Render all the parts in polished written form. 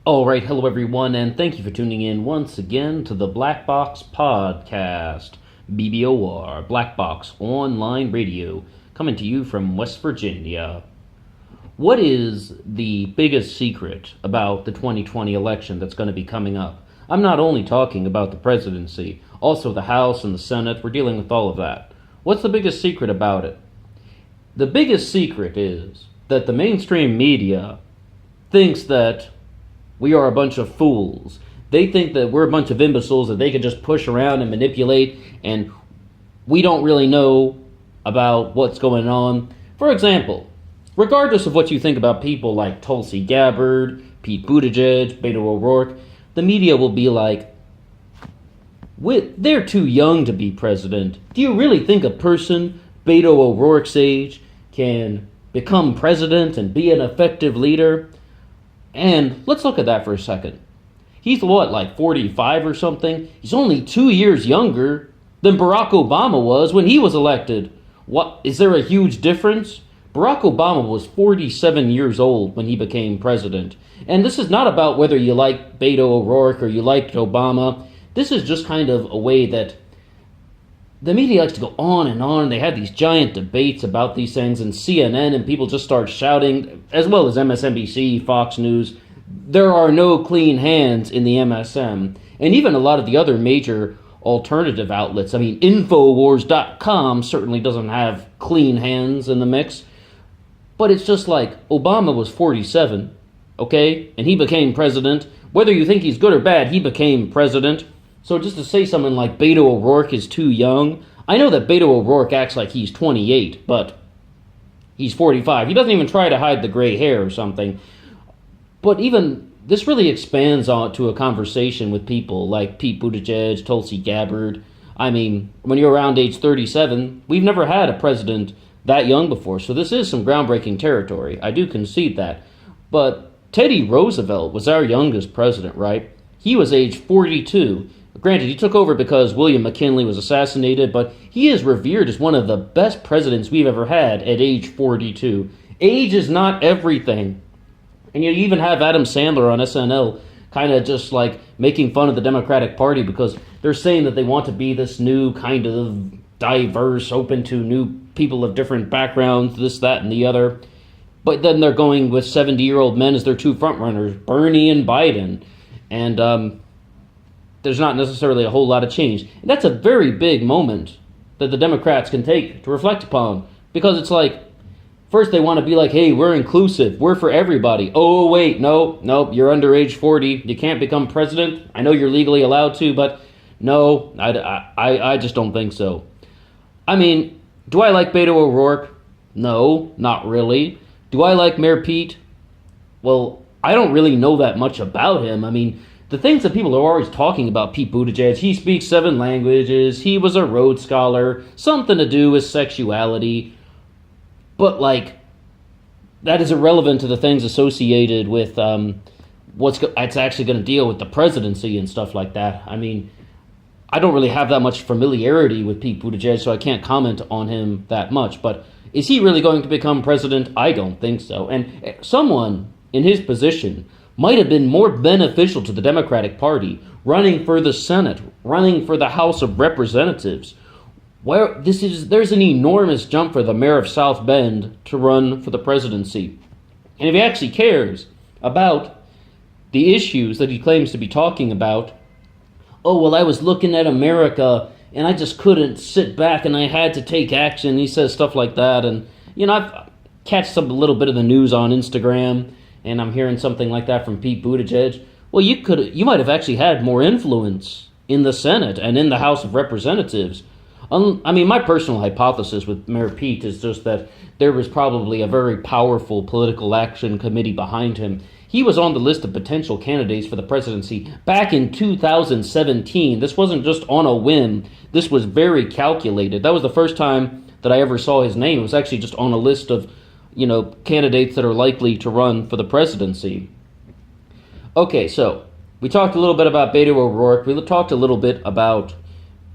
Alright, hello everyone, and thank you for tuning in once again to the Black Box Podcast, BBOR, Black Box Online Radio, coming to you from West Virginia. What is the biggest secret about the 2020 election that's going to be coming up? I'm not only talking about the presidency, also the House and the Senate. We're dealing with all of that. What's the biggest secret about it? The biggest secret is that the mainstream media thinks that we are a bunch of fools. They think that we're a bunch of imbeciles that they can just push around and manipulate, and we don't really know about what's going on. For example, regardless of what you think about people like Tulsi Gabbard, Pete Buttigieg, Beto O'Rourke, the media will be like, they're too young to be president. Do you really think a person Beto O'Rourke's age can become president and be an effective leader? And let's look at that for a second. He's what, like 45 or something? He's only 2 years younger than Barack Obama was when he was elected. What, is there a huge difference? Barack Obama was 47 years old when he became president. And this is not about whether you like Beto O'Rourke or you liked Obama. This is just kind of a way that the media likes to go on and on. They have these giant debates about these things, and CNN and people just start shouting, as well as MSNBC, Fox News. There are no clean hands in the MSM. And even a lot of the other major alternative outlets. I mean, Infowars.com certainly doesn't have clean hands in the mix. But it's just like, Obama was 47, okay? And he became president. Whether you think he's good or bad, he became president. So just to say someone like Beto O'Rourke is too young, I know that Beto O'Rourke acts like he's 28, but he's 45. He doesn't even try to hide the gray hair or something. But even, this really expands on to a conversation with people like Pete Buttigieg, Tulsi Gabbard. I mean, when you're around age 37, we've never had a president that young before, so this is some groundbreaking territory. I do concede that. But Teddy Roosevelt was our youngest president, right? He was age 42. Granted, he took over because William McKinley was assassinated, but he is revered as one of the best presidents we've ever had at age 42. Age is not everything. And you even have Adam Sandler on SNL kind of just like making fun of the Democratic Party because they're saying that they want to be this new kind of diverse, open to new people of different backgrounds, this, that, and the other. But then they're going with 70-year-old men as their two frontrunners, Bernie and Biden. And there's not necessarily a whole lot of change. And that's a very big moment that the Democrats can take to reflect upon. Because it's like, first they want to be like, hey, we're inclusive, we're for everybody. Oh, wait, no, you're under age 40, you can't become president. I know you're legally allowed to, but no, I just don't think so. I mean, do I like Beto O'Rourke? No, not really. Do I like Mayor Pete? Well, I don't really know that much about him. I mean, the things that people are always talking about Pete Buttigieg, he speaks 7 languages, he was a Rhodes Scholar, something to do with sexuality, but like, that is irrelevant to the things associated with it's actually going to deal with the presidency and stuff like that. I mean, I don't really have that much familiarity with Pete Buttigieg, so I can't comment on him that much, but is he really going to become president? I don't think so. And someone in his position might have been more beneficial to the Democratic Party running for the Senate, running for the House of Representatives, where there's an enormous jump for the mayor of South Bend to run for the presidency. And if he actually cares about the issues that he claims to be talking about, oh, well, I was looking at America and I just couldn't sit back and I had to take action. He says stuff like that. And, you know, I've catched a little bit of the news on Instagram, and I'm hearing something like that from Pete Buttigieg. Well, you might have actually had more influence in the Senate and in the House of Representatives. I mean, my personal hypothesis with Mayor Pete is just that there was probably a very powerful political action committee behind him. He was on the list of potential candidates for the presidency back in 2017. This wasn't just on a whim. This was very calculated. That was the first time that I ever saw his name. It was actually just on a list of, you know, candidates that are likely to run for the presidency. Okay, so we talked a little bit about Beto O'Rourke. We talked a little bit about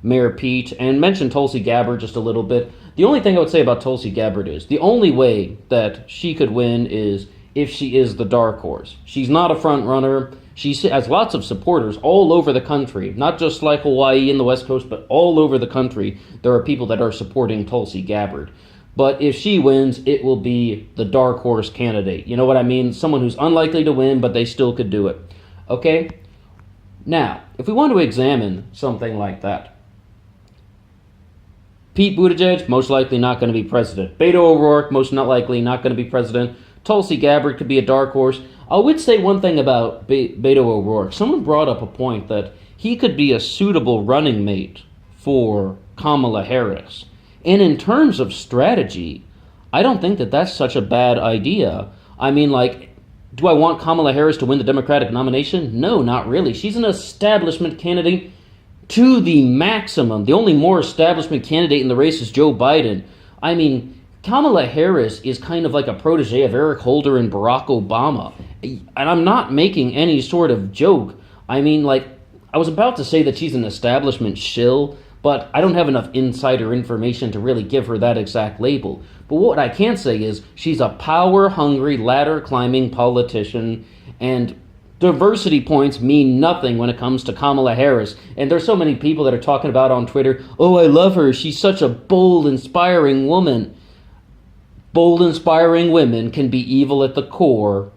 Mayor Pete and mentioned Tulsi Gabbard just a little bit. The only thing I would say about Tulsi Gabbard is the only way that she could win is if she is the dark horse. She's not a front runner. She has lots of supporters all over the country, not just like Hawaii and the West Coast, but all over the country. There are people that are supporting Tulsi Gabbard. But if she wins, it will be the dark horse candidate. You know what I mean? Someone who's unlikely to win, but they still could do it. Okay? Now, if we want to examine something like that, Pete Buttigieg, most likely not going to be president. Beto O'Rourke, most not likely not going to be president. Tulsi Gabbard could be a dark horse. I would say one thing about Beto O'Rourke. Someone brought up a point that he could be a suitable running mate for Kamala Harris. And in terms of strategy, I don't think that that's such a bad idea. I mean, like, do I want Kamala Harris to win the Democratic nomination? No, not really. She's an establishment candidate to the maximum. The only more establishment candidate in the race is Joe Biden. I mean, Kamala Harris is kind of like a protege of Eric Holder and Barack Obama. And I'm not making any sort of joke. I mean, like, I was about to say that she's an establishment shill, but I don't have enough insider information to really give her that exact label. But what I can say is she's a power-hungry, ladder-climbing politician, and diversity points mean nothing when it comes to Kamala Harris. And there's so many people that are talking about on Twitter, oh, I love her, she's such a bold, inspiring woman. Bold, inspiring women can be evil at the core,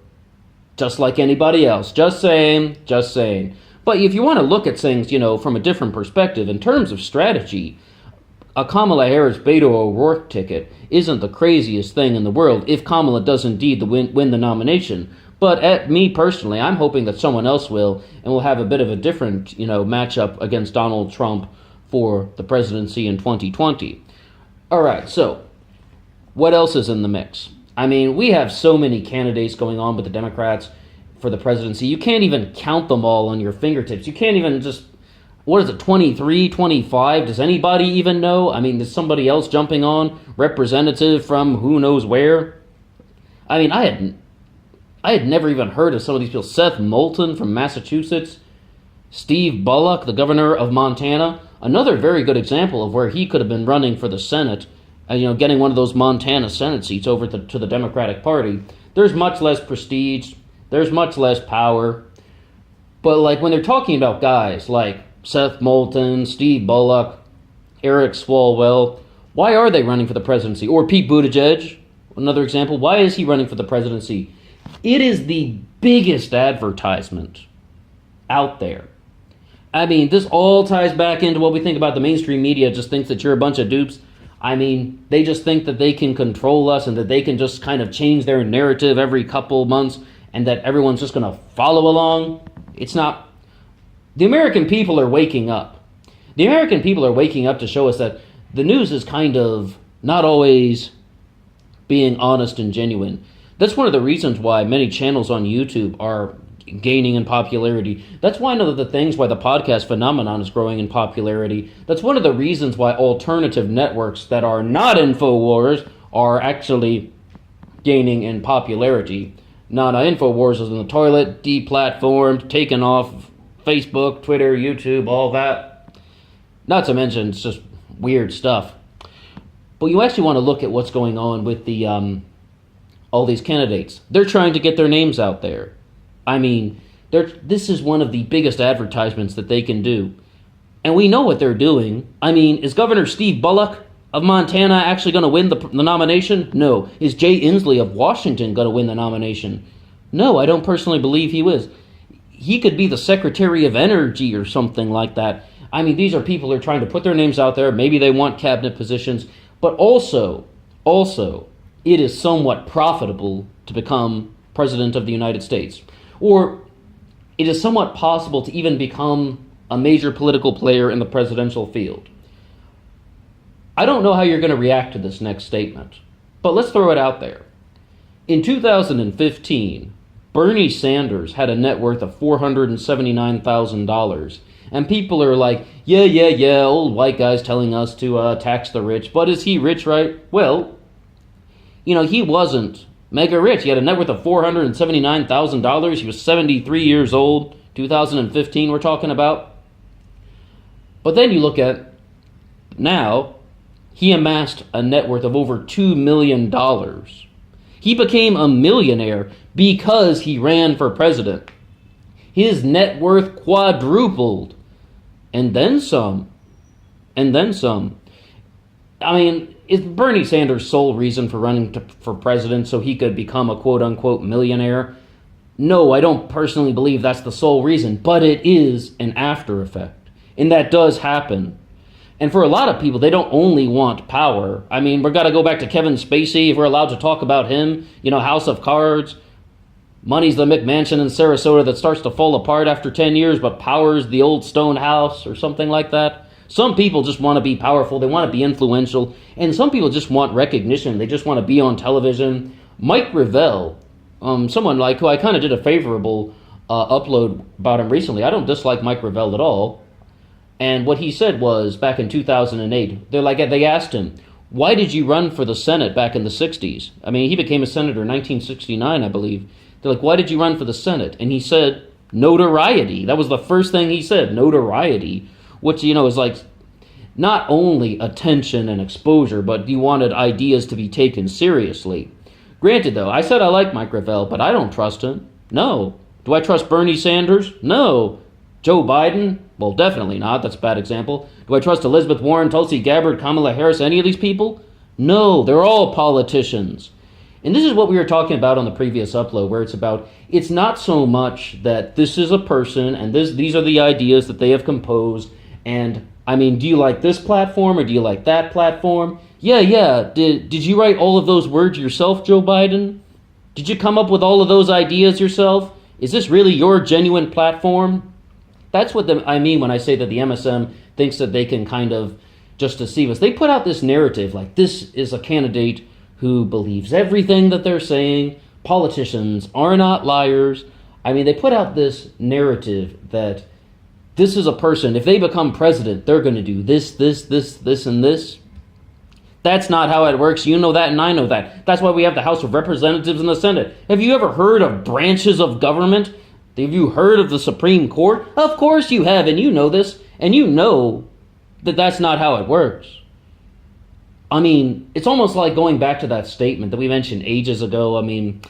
just like anybody else. Just saying, just saying. But if you want to look at things, you know, from a different perspective, in terms of strategy, a Kamala Harris-Beto O'Rourke ticket isn't the craziest thing in the world if Kamala does indeed win the nomination. But at me personally, I'm hoping that someone else will, and we'll have a bit of a different, you know, matchup against Donald Trump for the presidency in 2020. All right, so what else is in the mix? I mean, we have so many candidates going on with the Democrats for the presidency. You can't even count them all on your fingertips. You can't even just, what is it, 23, 25? Does anybody even know? I mean, is somebody else jumping on? Representative from who knows where? I mean, I had never even heard of some of these people. Seth Moulton from Massachusetts. Steve Bullock, the governor of Montana. Another very good example of where he could have been running for the Senate, you know, getting one of those Montana Senate seats over to the Democratic Party. There's much less prestige. There's much less power. But, like, when they're talking about guys like Seth Moulton, Steve Bullock, Eric Swalwell, why are they running for the presidency? Or Pete Buttigieg, another example. Why is he running for the presidency? It is the biggest advertisement out there. I mean, this all ties back into what we think about the mainstream media. Just thinks that you're a bunch of dupes. I mean, they just think that they can control us and that they can just kind of change their narrative every couple months and that everyone's just going to follow along. It's not. The American people are waking up. The American people are waking up to show us that the news is kind of not always being honest and genuine. That's one of the reasons why many channels on YouTube are gaining in popularity. That's one of the things why the podcast phenomenon is growing in popularity. That's one of the reasons why alternative networks that are not InfoWars are actually gaining in popularity. Nana InfoWars is in the toilet, deplatformed, taken off Facebook, Twitter, YouTube, all that. Not to mention, it's just weird stuff. But you actually want to look at what's going on with the all these candidates. They're trying to get their names out there. I mean, this is one of the biggest advertisements that they can do. And we know what they're doing. I mean, is Governor Steve Bullock of Montana actually going to win the nomination? No. Is Jay Inslee of Washington going to win the nomination? No, I don't personally believe he is. He could be the Secretary of Energy or something like that. I mean, these are people who are trying to put their names out there. Maybe they want cabinet positions. But also, it is somewhat profitable to become President of the United States. Or it is somewhat possible to even become a major political player in the presidential field. I don't know how you're going to react to this next statement, but let's throw it out there. In 2015, Bernie Sanders had a net worth of $479,000, and people are like, yeah, old white guy's telling us to tax the rich, but is he rich, right? Well, you know, he wasn't mega rich. He had a net worth of $479,000. He was 73 years old, 2015 we're talking about. But then you look at now, he amassed a net worth of over $2 million. He became a millionaire because he ran for president. His net worth quadrupled. And then some. And then some. I mean, is Bernie Sanders' sole reason for running for president so he could become a quote-unquote millionaire? No, I don't personally believe that's the sole reason, but it is an after effect. And that does happen. And for a lot of people, they don't only want power. I mean, we've got to go back to Kevin Spacey, if we're allowed to talk about him. You know, House of Cards. Money's the McMansion in Sarasota that starts to fall apart after 10 years, but power's the old stone house or something like that. Some people just want to be powerful. They want to be influential. And some people just want recognition. They just want to be on television. Mike Revelle, someone like who I kind of did a favorable upload about him recently. I don't dislike Mike Revelle at all. And what he said was, back in 2008, they asked him, why did you run for the Senate back in the 60s? I mean, he became a senator in 1969, I believe. They're like, why did you run for the Senate? And he said, notoriety. That was the first thing he said, notoriety. Which, you know, is like not only attention and exposure, but you wanted ideas to be taken seriously. Granted, though, I said I like Mike Revelle, but I don't trust him. No. Do I trust Bernie Sanders? No. Joe Biden? Well, definitely not. That's a bad example. Do I trust Elizabeth Warren, Tulsi Gabbard, Kamala Harris, any of these people? No. They're all politicians. And this is what we were talking about on the previous upload, where it's not so much that this is a person and these are the ideas that they have composed. And, I mean, do you like this platform or do you like that platform? Yeah. Did you write all of those words yourself, Joe Biden? Did you come up with all of those ideas yourself? Is this really your genuine platform? That's what I mean when I say that the MSM thinks that they can kind of just deceive us. They put out this narrative like this is a candidate who believes everything that they're saying. Politicians are not liars. I mean, they put out this narrative that this is a person, if they become president, they're going to do this, and this. That's not how it works. You know that, and I know that. That's why we have the House of Representatives and the Senate. Have you ever heard of branches of government? Have you heard of the Supreme Court? Of course you have, and you know this, and you know that that's not how it works. I mean, it's almost like going back to that statement that we mentioned ages ago. I mean,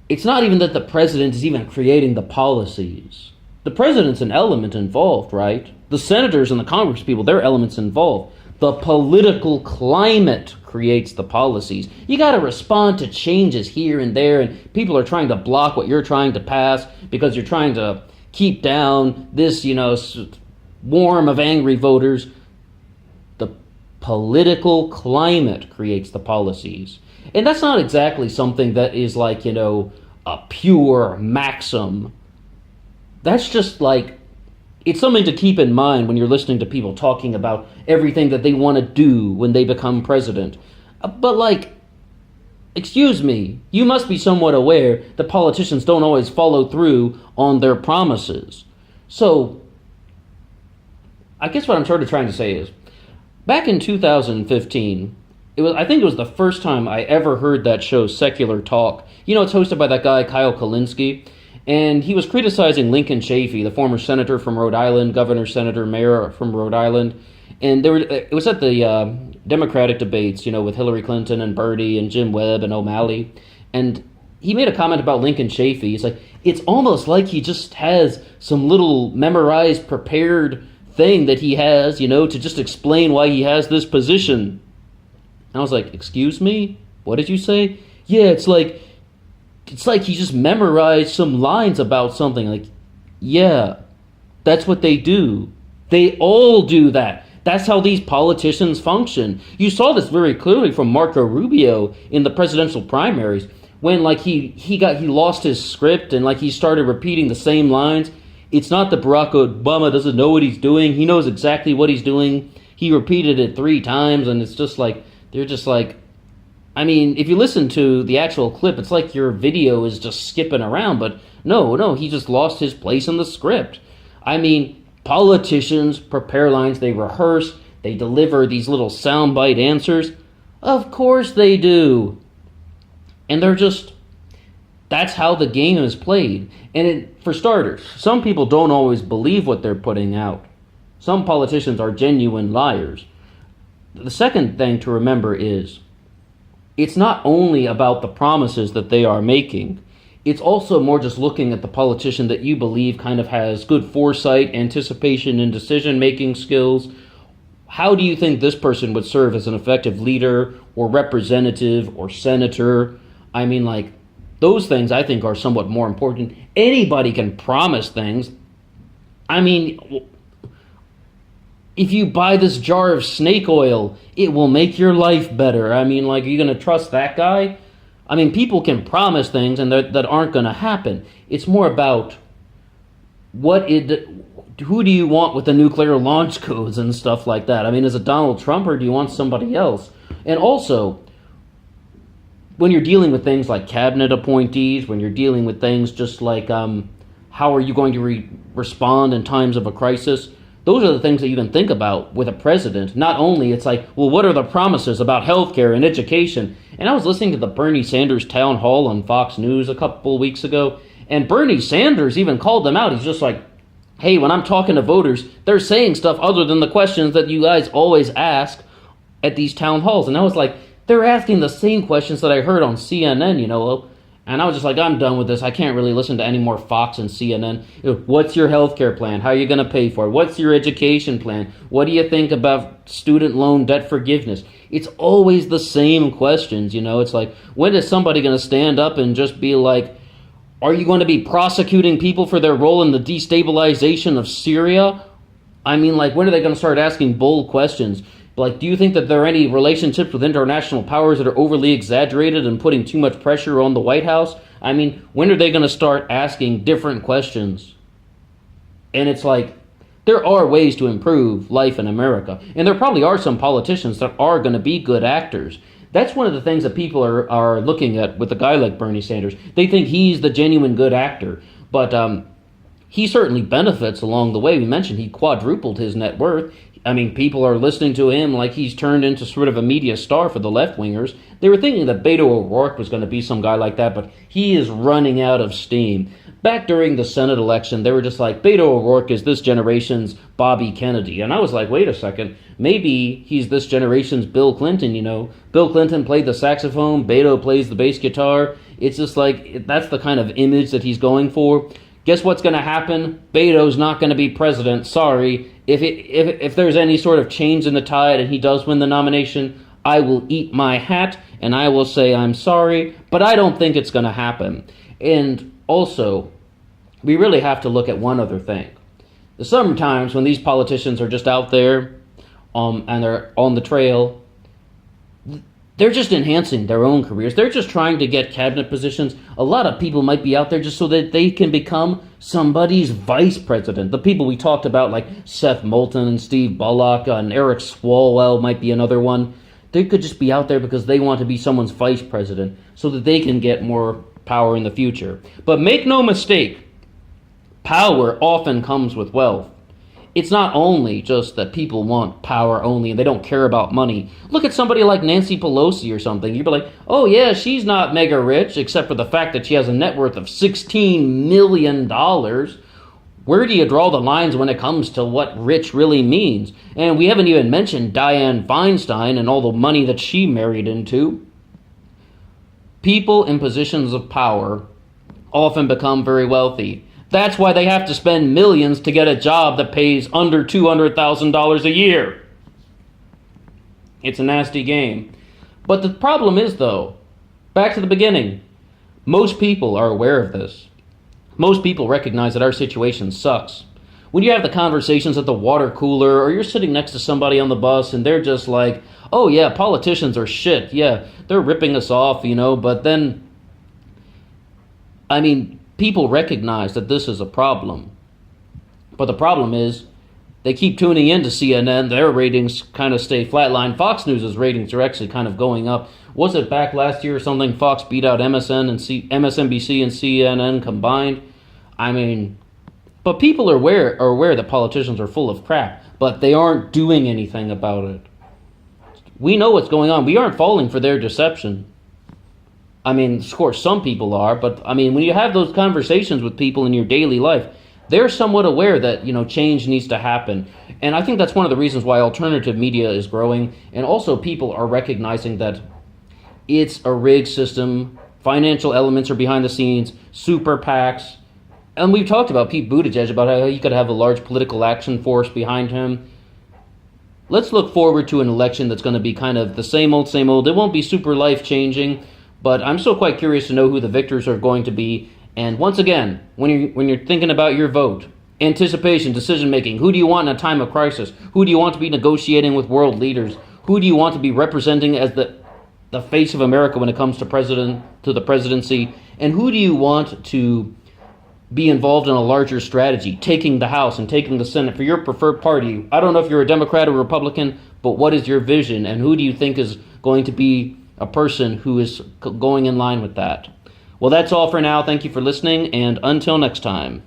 it's not even that the president is even creating the policies. The president's an element involved, right? The senators and the Congress people, they're elements involved. The political climate creates the policies. You got to respond to changes here and there, and people are trying to block what you're trying to pass because you're trying to keep down this, swarm of angry voters. The political climate creates the policies. And that's not exactly something that is like, a pure maxim. That's just like, it's something to keep in mind when you're listening to people talking about everything that they want to do when they become president. But excuse me, you must be somewhat aware that politicians don't always follow through on their promises. So, I guess what I'm sort of trying to say is, back in 2015, I think it was the first time I ever heard that show, Secular Talk. It's hosted by that guy, Kyle Kulinski. And he was criticizing Lincoln Chafee, the former senator from Rhode Island, governor, senator, mayor from Rhode Island. And it was at the Democratic debates, with Hillary Clinton and Bernie and Jim Webb and O'Malley. And he made a comment about Lincoln Chafee. He's like, it's almost like he just has some little memorized, prepared thing that he has, to just explain why he has this position. And I was like, excuse me? What did you say? Yeah, it's like he just memorized some lines about something. Like, yeah, that's what they do. They all do that. That's how these politicians function. You saw this very clearly from Marco Rubio in the presidential primaries when he lost his script and he started repeating the same lines. It's not that Barack Obama doesn't know what he's doing. He knows exactly what he's doing. He repeated it 3 times, and it's just like, they're just like, I mean, if you listen to the actual clip, it's like your video is just skipping around, but no, he just lost his place in the script. I mean, politicians prepare lines, they rehearse, they deliver these little soundbite answers. Of course they do. And that's how the game is played. And for starters, some people don't always believe what they're putting out. Some politicians are genuine liars. The second thing to remember is, it's not only about the promises that they are making. It's also more just looking at the politician that you believe kind of has good foresight, anticipation, and decision-making skills. How do you think this person would serve as an effective leader or representative or senator? I mean, like, those things I think are somewhat more important. Anybody can promise things. I mean, if you buy this jar of snake oil, it will make your life better. I mean, like, are you going to trust that guy? I mean, people can promise things and that aren't going to happen. It's more about who do you want with the nuclear launch codes and stuff like that? I mean, is it Donald Trump or do you want somebody else? And also, when you're dealing with things like cabinet appointees, when you're dealing with things just like how are you going to respond in times of a crisis, those are the things that you can think about with a president. Not only it's like, well, what are the promises about healthcare and education? And I was listening to the Bernie Sanders town hall on Fox News a couple weeks ago, and Bernie Sanders even called them out. He's just like, hey, when I'm talking to voters, they're saying stuff other than the questions that you guys always ask at these town halls. And I was like, they're asking the same questions that I heard on CNN, And I was just like, I'm done with this. I can't really listen to any more Fox and CNN. What's your healthcare plan? How are you going to pay for it? What's your education plan? What do you think about student loan debt forgiveness? It's always the same questions, It's like, when is somebody going to stand up and just be like, are you going to be prosecuting people for their role in the destabilization of Syria? I mean, like, when are they going to start asking bold questions? Like, do you think that there are any relationships with international powers that are overly exaggerated and putting too much pressure on the White House? I mean, when are they going to start asking different questions? And it's like, there are ways to improve life in America. And there probably are some politicians that are going to be good actors. That's one of the things that people are looking at with a guy like Bernie Sanders. They think he's the genuine good actor. But he certainly benefits along the way. We mentioned he quadrupled his net worth. I mean, people are listening to him like he's turned into sort of a media star for the left-wingers. They were thinking that Beto O'Rourke was going to be some guy like that, but he is running out of steam. Back during the Senate election, they were just like, Beto O'Rourke is this generation's Bobby Kennedy. And I was like, wait a second, maybe he's this generation's Bill Clinton, Bill Clinton played the saxophone, Beto plays the bass guitar. It's just like, that's the kind of image that he's going for. Guess what's going to happen? Beto's not going to be president. Sorry. If there's any sort of change in the tide and he does win the nomination, I will eat my hat and I will say I'm sorry, but I don't think it's going to happen. And also, we really have to look at one other thing. Sometimes when these politicians are just out there and they're on the trail, they're just enhancing their own careers. They're just trying to get cabinet positions. A lot of people might be out there just so that they can become somebody's vice president. The people we talked about, like Seth Moulton and Steve Bullock and Eric Swalwell might be another one. They could just be out there because they want to be someone's vice president so that they can get more power in the future. But make no mistake, power often comes with wealth. It's not only just that people want power only and they don't care about money. Look at somebody like Nancy Pelosi or something. You'd be like, oh yeah, she's not mega rich, except for the fact that she has a net worth of $16 million. Where do you draw the lines when it comes to what rich really means? And we haven't even mentioned Dianne Feinstein and all the money that she married into. People in positions of power often become very wealthy. That's why they have to spend millions to get a job that pays under $200,000 a year. It's a nasty game. But the problem is, though, back to the beginning, most people are aware of this. Most people recognize that our situation sucks. When you have the conversations at the water cooler or you're sitting next to somebody on the bus and they're just like, oh yeah, politicians are shit. Yeah, they're ripping us off, but then, people recognize that this is a problem. But the problem is, they keep tuning in to CNN. Their ratings kind of stay flatline. Fox News' ratings are actually kind of going up. Was it back last year or something? Fox beat out MSNBC and CNN combined. But people are aware that politicians are full of crap, but they aren't doing anything about it. We know what's going on. We aren't falling for their deception. Of course, some people are, but when you have those conversations with people in your daily life, they're somewhat aware that, change needs to happen. And I think that's one of the reasons why alternative media is growing. And also people are recognizing that it's a rigged system. Financial elements are behind the scenes, super PACs. And we've talked about Pete Buttigieg, about how he could have a large political action force behind him. Let's look forward to an election that's going to be kind of the same old, same old. It won't be super life-changing, but I'm still quite curious to know who the victors are going to be. And once again, when you're thinking about your vote, anticipation, decision-making, who do you want in a time of crisis? Who do you want to be negotiating with world leaders? Who do you want to be representing as the face of America when it comes to the presidency? And who do you want to be involved in a larger strategy, taking the House and taking the Senate for your preferred party? I don't know if you're a Democrat or Republican, but what is your vision, and who do you think is going to be a person who is going in line with that? Well, that's all for now. Thank you for listening, and until next time.